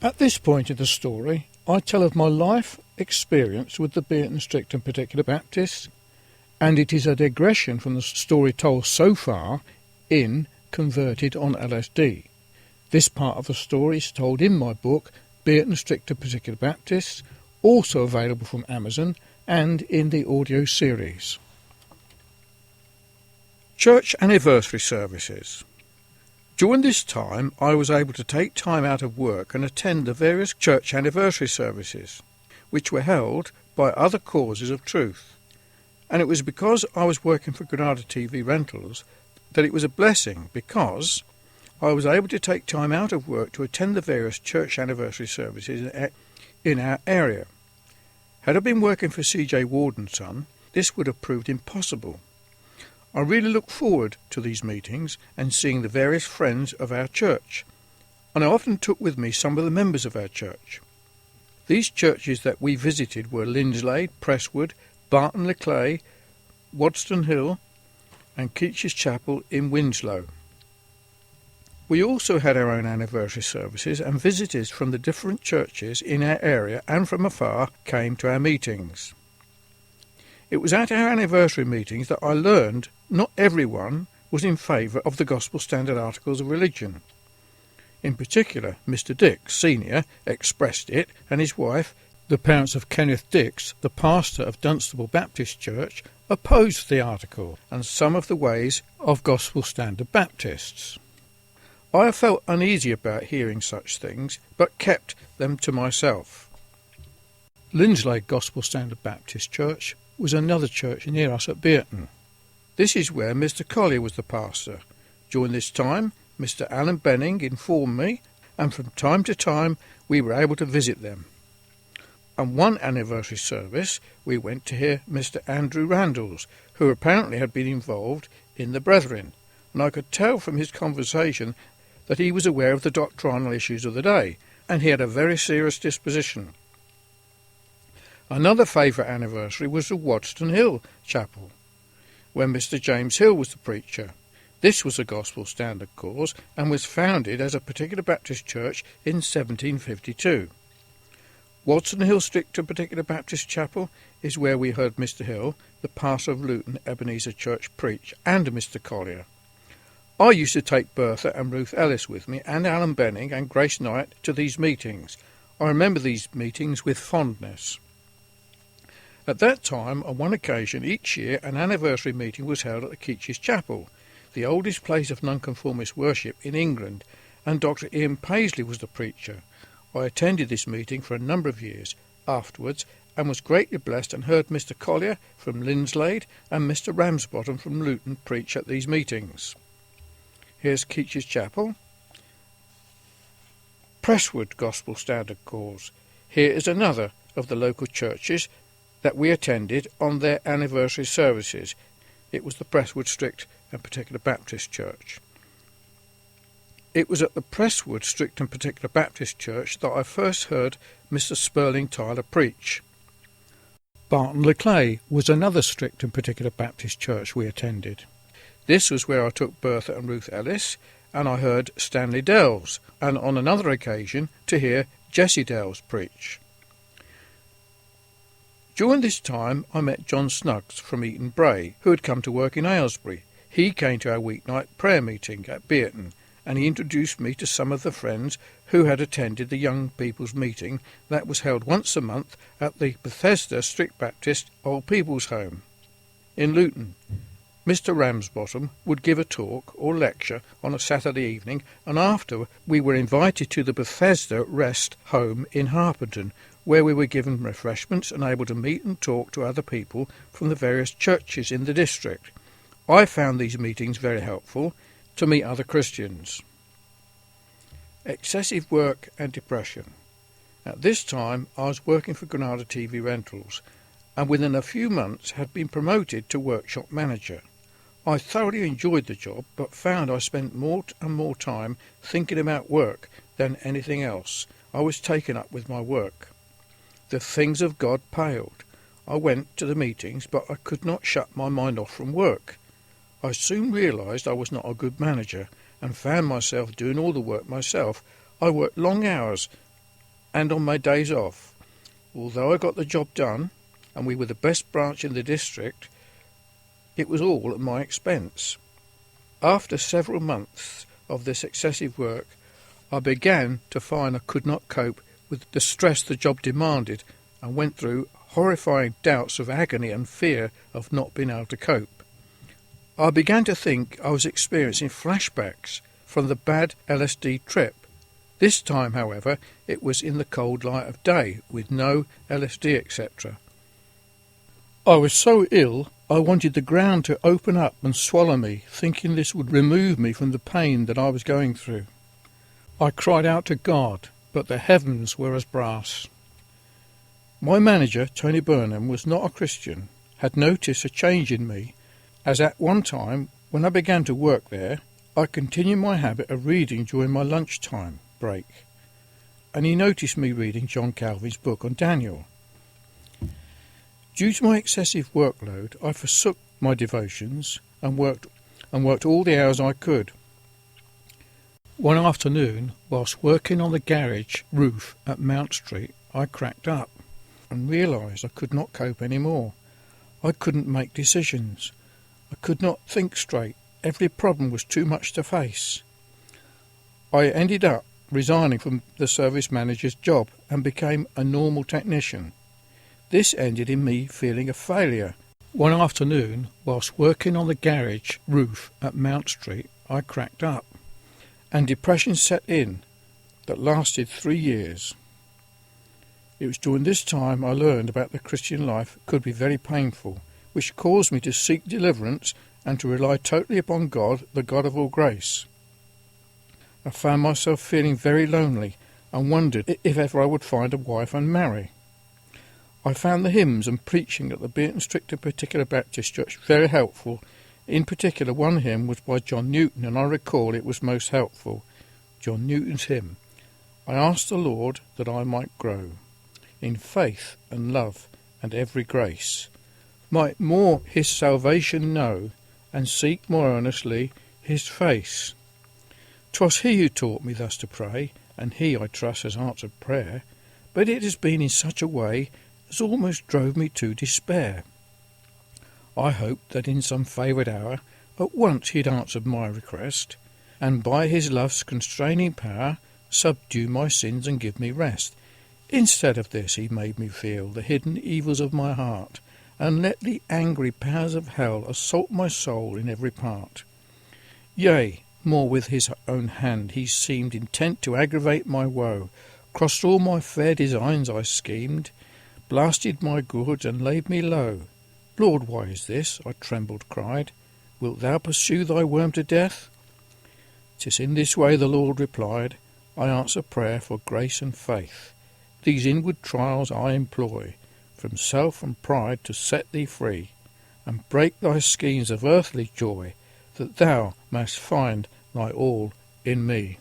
At this point in the story, I tell of my life experience with the Bearton Strict and Particular Baptists, and it is a digression from the story told so far in Converted on LSD. This part of the story is told in my book, Bearton Strict and Particular Baptists, also available from Amazon and in the audio series. Church anniversary services. During this time, I was able to take time out of work and attend the various church anniversary services, which were held by other causes of truth. And it was because I was working for Granada TV Rentals that it was a blessing, because I was able to take time out of work to attend the various church anniversary services in our area. Had I been working for C.J. Ward & Son, this would have proved impossible. I really look forward to these meetings and seeing the various friends of our church, and I often took with me some of the members of our church. These churches that we visited were Linslade, Presswood, Barton le Clay, Wadston Hill and Keach's Chapel in Winslow. We also had our own anniversary services, and visitors from the different churches in our area and from afar came to our meetings. It was at our anniversary meetings that I learned not everyone was in favour of the Gospel Standard Articles of Religion. In particular, Mr. Dix, Sr., expressed it, and his wife, the parents of Kenneth Dix, the pastor of Dunstable Baptist Church, opposed the article and some of the ways of Gospel Standard Baptists. I felt uneasy about hearing such things, but kept them to myself. Linslade Gospel Standard Baptist Church was another church near us at Bearton. This is where Mr. Collier was the pastor. During this time, Mr. Alan Benning informed me, and from time to time we were able to visit them. On one anniversary service, we went to hear Mr. Andrew Randalls, who apparently had been involved in the Brethren, and I could tell from his conversation that he was aware of the doctrinal issues of the day, and he had a very serious disposition. Another favourite anniversary was the Wadston Hill Chapel, when Mr. James Hill was the preacher. This was a Gospel Standard cause and was founded as a particular Baptist church in 1752. Wadston Hill Strict and Particular Baptist Chapel is where we heard Mr. Hill, the pastor of Luton Ebenezer Church, preach, and Mr. Collier. I used to take Bertha and Ruth Ellis with me, and Alan Benning and Grace Knight, to these meetings. I remember these meetings with fondness. At that time, on one occasion each year, an anniversary meeting was held at the Keach's Chapel, the oldest place of nonconformist worship in England, and Dr. Ian Paisley was the preacher. I attended this meeting for a number of years afterwards, and was greatly blessed, and heard Mr. Collier from Linslade and Mr. Ramsbottom from Luton preach at these meetings. Here's Keach's Chapel. Presswood Gospel Standard cause. Here is another of the local churches that we attended on their anniversary services. It was the Presswood Strict and Particular Baptist Church. It was at the Presswood Strict and Particular Baptist Church that I first heard Mr. Spurling Tyler preach. Barton le Clay was another Strict and Particular Baptist church we attended. This was where I took Bertha and Ruth Ellis, and I heard Stanley Delves, and on another occasion to hear Jesse Delves preach. During this time I met John Snuggs from Eaton Bray, who had come to work in Aylesbury. He came to our weeknight prayer meeting at Bearton, and he introduced me to some of the friends who had attended the young people's meeting that was held once a month at the Bethesda Strict Baptist Old People's Home in Luton. Mr. Ramsbottom would give a talk or lecture on a Saturday evening, and after we were invited to the Bethesda Rest Home in Harpenden, where we were given refreshments and able to meet and talk to other people from the various churches in the district. I found these meetings very helpful to meet other Christians. Excessive work and depression. At this time I was working for Granada TV Rentals, and within a few months had been promoted to workshop manager. I thoroughly enjoyed the job, but found I spent more and more time thinking about work than anything else. I was taken up with my work. The things of God paled. I went to the meetings, but I could not shut my mind off from work. I soon realised I was not a good manager, and found myself doing all the work myself. I worked long hours and on my days off. Although I got the job done, and we were the best branch in the district, it was all at my expense. After several months of this excessive work, I began to find I could not cope with the stress the job demanded, and went through horrifying doubts of agony and fear of not being able to cope. I began to think I was experiencing flashbacks from the bad LSD trip. This time, however, it was in the cold light of day, with no LSD, etc. I was so ill, I wanted the ground to open up and swallow me, thinking this would remove me from the pain that I was going through. I cried out to God, but the heavens were as brass. My manager, Tony Burnham, was not a Christian, had noticed a change in me, as at one time, when I began to work there, I continued my habit of reading during my lunchtime break, and he noticed me reading John Calvin's book on Daniel. Due to my excessive workload, I forsook my devotions and worked all the hours I could. One afternoon, whilst working on the garage roof at Mount Street, I cracked up and realised I could not cope any more. I couldn't make decisions. I could not think straight. Every problem was too much to face. I ended up resigning from the service manager's job and became a normal technician. This ended in me feeling a failure. One afternoon, whilst working on the garage roof at Mount Street, I cracked up, and depression set in that lasted 3 years. It was during this time I learned about the Christian life could be very painful, which caused me to seek deliverance and to rely totally upon God, the God of all grace. I found myself feeling very lonely and wondered if ever I would find a wife and marry. I found the hymns and preaching at the Beaton Stricter Particular Baptist Church very helpful. In particular, one hymn was by John Newton, and I recall it was most helpful. John Newton's hymn. I asked the Lord that I might grow in faith and love and every grace, might more his salvation know, and seek more earnestly his face. 'Twas he who taught me thus to pray, and he, I trust, has answered prayer, but it has been in such a way as almost drove me to despair. I hoped that in some favoured hour at once he'd answered my request, and by his love's constraining power subdue my sins and give me rest. Instead of this, he made me feel the hidden evils of my heart, and let the angry powers of hell assault my soul in every part. Yea, more with his own hand he seemed intent to aggravate my woe, crossed all my fair designs I schemed, blasted my goods and laid me low. Lord, why is this? I trembled, cried. Wilt thou pursue thy worm to death? 'Tis in this way, the Lord replied, I answer prayer for grace and faith. These inward trials I employ, from self and pride to set thee free, and break thy schemes of earthly joy, that thou mayst find thy all in me.